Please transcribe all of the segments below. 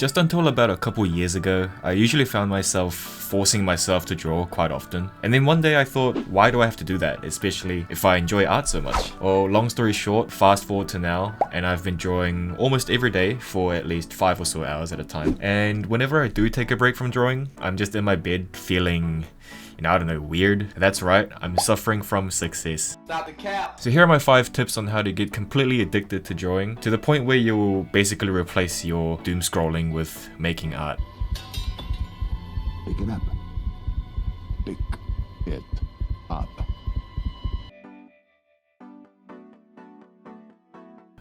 Just until about a couple years ago, I usually found myself forcing myself to draw quite often. And then one day I thought, why do I have to do that, especially if I enjoy art so much? Well, long story short, fast forward to now, and I've been drawing almost every day for at least 5 or so hours at a time. And whenever I do take a break from drawing, I'm just in my bed feeling, I don't know, weird. That's right, I'm suffering from success. Stop the cap. So here are my 5 tips on how to get completely addicted to drawing, to the point where you'll basically replace your doom scrolling with making art. Pick it up. Pick it up.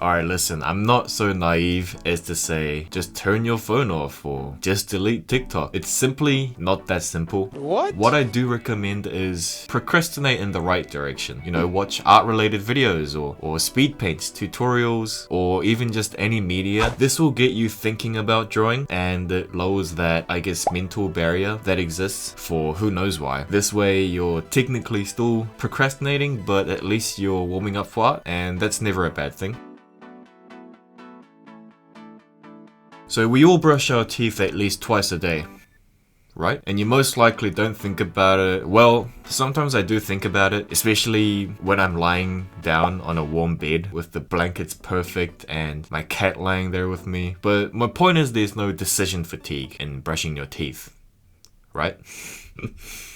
Alright, listen, I'm not so naive as to say just turn your phone off or just delete TikTok. It's simply not that simple. What I do recommend is procrastinate in the right direction. Watch art related videos or speed paints, tutorials, or even just any media. This will get you thinking about drawing, and it lowers that, I guess, mental barrier that exists for who knows why. This way you're technically still procrastinating, but at least you're warming up for art, and that's never a bad thing. So we all brush our teeth at least twice a day, right? And you most likely don't think about it. Well, sometimes I do think about it, especially when I'm lying down on a warm bed with the blankets perfect and my cat lying there with me. But my point is, there's no decision fatigue in brushing your teeth, right?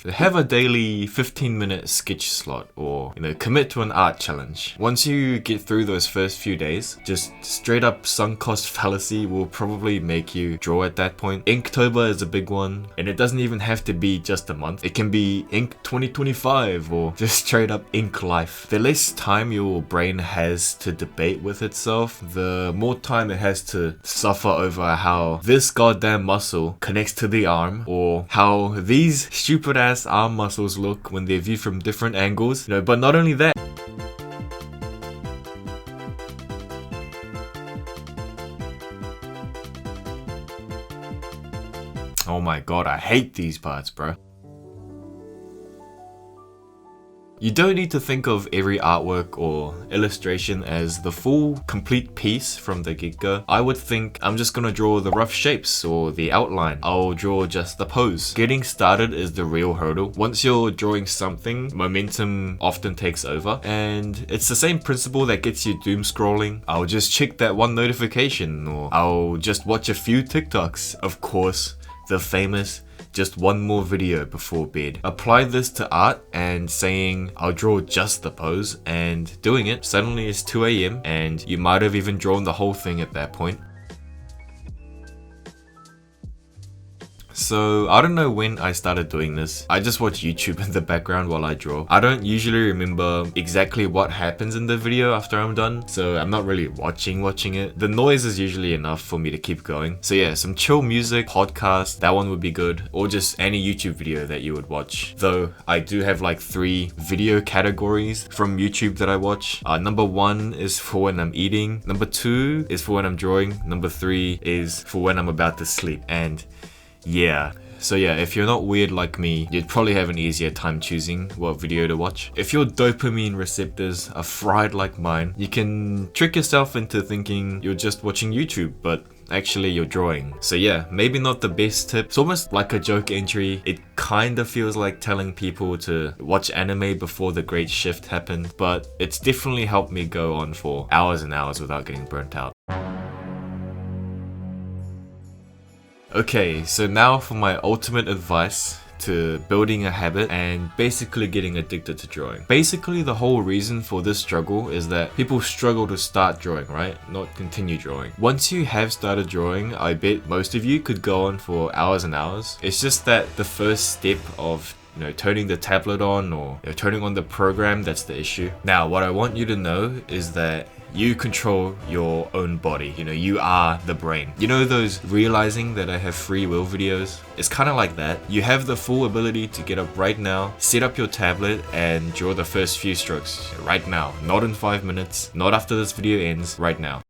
Have a daily 15-minute sketch slot, or commit to an art challenge. Once you get through those first few days, just straight up sunk cost fallacy will probably make you draw at that point. Inktober is a big one, and it doesn't even have to be just a month. It can be Ink 2025 or just straight up Ink Life. The less time your brain has to debate with itself, the more time it has to suffer over how this goddamn muscle connects to the arm, or how these stupid ass arm muscles look when they're viewed from different angles. But not only that, oh my god, I hate these parts, bro. You don't need to think of every artwork or illustration as the full, complete piece from the get-go. I would think I'm just gonna draw the rough shapes or the outline. I'll draw just the pose. Getting started is the real hurdle. Once you're drawing something, momentum often takes over, and it's the same principle that gets you doom scrolling. I'll just check that one notification, or I'll just watch a few TikToks. Of course, the famous just one more video before bed. Apply this to art and saying I'll draw just the pose, and doing it, suddenly it's 2 AM and you might have even drawn the whole thing at that point. So I don't know when I started doing this. I just watch YouTube in the background while I draw. I don't usually remember exactly what happens in the video after I'm done, so I'm not really watching it. The noise is usually enough for me to keep going. So yeah, some chill music, podcast, that one would be good, or just any YouTube video that you would watch. Though I do have like 3 video categories from YouTube that I watch. Number 1 is for when I'm eating, number 2 is for when I'm drawing, number 3 is for when I'm about to sleep. And yeah. So yeah, if you're not weird like me, you'd probably have an easier time choosing what video to watch. If your dopamine receptors are fried like mine, you can trick yourself into thinking you're just watching YouTube, but actually you're drawing. So yeah, maybe not the best tip. It's almost like a joke entry. It kind of feels like telling people to watch anime before the great shift happened, but it's definitely helped me go on for hours and hours without getting burnt out. Okay, so now for my ultimate advice to building a habit and basically getting addicted to drawing. Basically, the whole reason for this struggle is that people struggle to start drawing, right? Not continue drawing. Once you have started drawing, I bet most of you could go on for hours and hours. It's just that the first step of turning the tablet on or turning on the program, that's the issue. Now, what I want you to know is that you control your own body. You are the brain. Those realizing that I have free will videos? It's kind of like that. You have the full ability to get up right now, set up your tablet, and draw the first few strokes right now. Not in 5 minutes, not after this video ends, right now.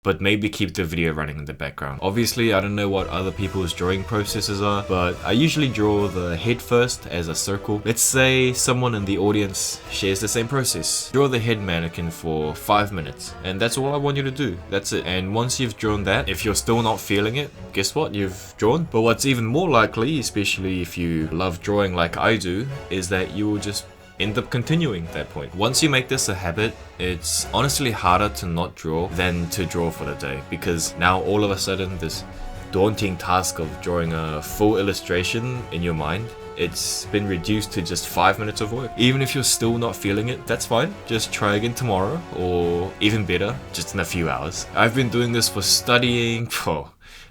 but maybe keep the video running in the background. Obviously, I don't know what other people's drawing processes are, but I usually draw the head first as a circle. Let's say someone in the audience shares the same process. Draw the head mannequin for 5 minutes, and that's all I want you to do. That's it. And once you've drawn that, if you're still not feeling it, guess what? You've drawn. But what's even more likely, especially if you love drawing like I do, is that you will just end up continuing that point. Once you make this a habit, it's honestly harder to not draw than to draw for the day, because now all of a sudden this daunting task of drawing a full illustration in your mind, it's been reduced to just 5 minutes of work. Even if you're still not feeling it, that's fine. Just try again tomorrow, or even better, just in a few hours. I've been doing this for studying,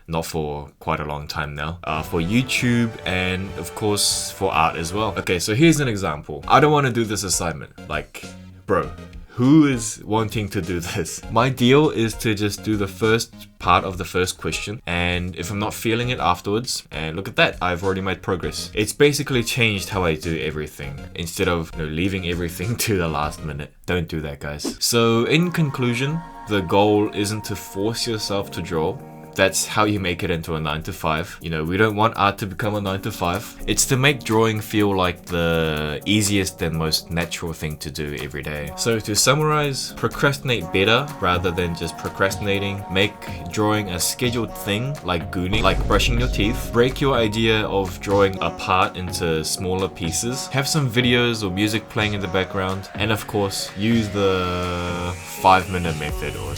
not for quite a long time now, for YouTube, and of course for art as well. Okay, so here's an example. I don't want to do this assignment. Like, bro, who is wanting to do this? My deal is to just do the first part of the first question, and if I'm not feeling it afterwards, and look at that, I've already made progress. It's basically changed how I do everything, instead of leaving everything to the last minute. Don't do that, guys. So in conclusion, the goal isn't to force yourself to draw. That's how you make it into a 9 to 5. We don't want art to become a 9 to 5. It's to make drawing feel like the easiest and most natural thing to do every day. So to summarize, procrastinate better rather than just procrastinating. Make drawing a scheduled thing like gooning, like brushing your teeth. Break your idea of drawing apart into smaller pieces. Have some videos or music playing in the background. And of course, use the 5-minute method, or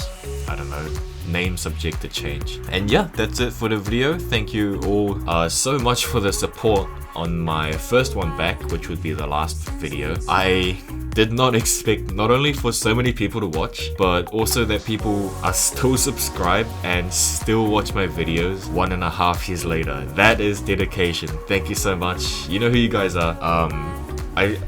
I don't know, name subject to change. And yeah, that's it for the video. Thank you all so much for the support on my first one back, which would be the last video. I did not expect not only for so many people to watch, but also that people are still subscribed and still watch my videos 1.5 years later. That is dedication. Thank you so much. You know who you guys are. I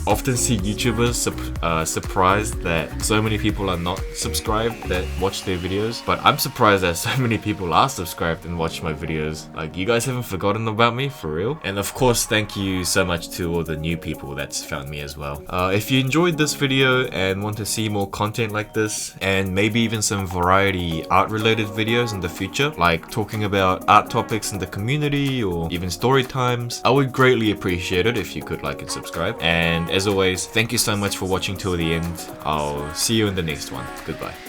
often see YouTubers surprised that so many people are not subscribed that watch their videos, but I'm surprised that so many people are subscribed and watch my videos. Like, you guys haven't forgotten about me, for real? And of course, thank you so much to all the new people that's found me as well. If you enjoyed this video and want to see more content like this, and maybe even some variety art related videos in the future, like talking about art topics in the community or even story times, I would greatly appreciate it if you could like and subscribe. And as always, thank you so much for watching till the end. I'll see you in the next one. Goodbye.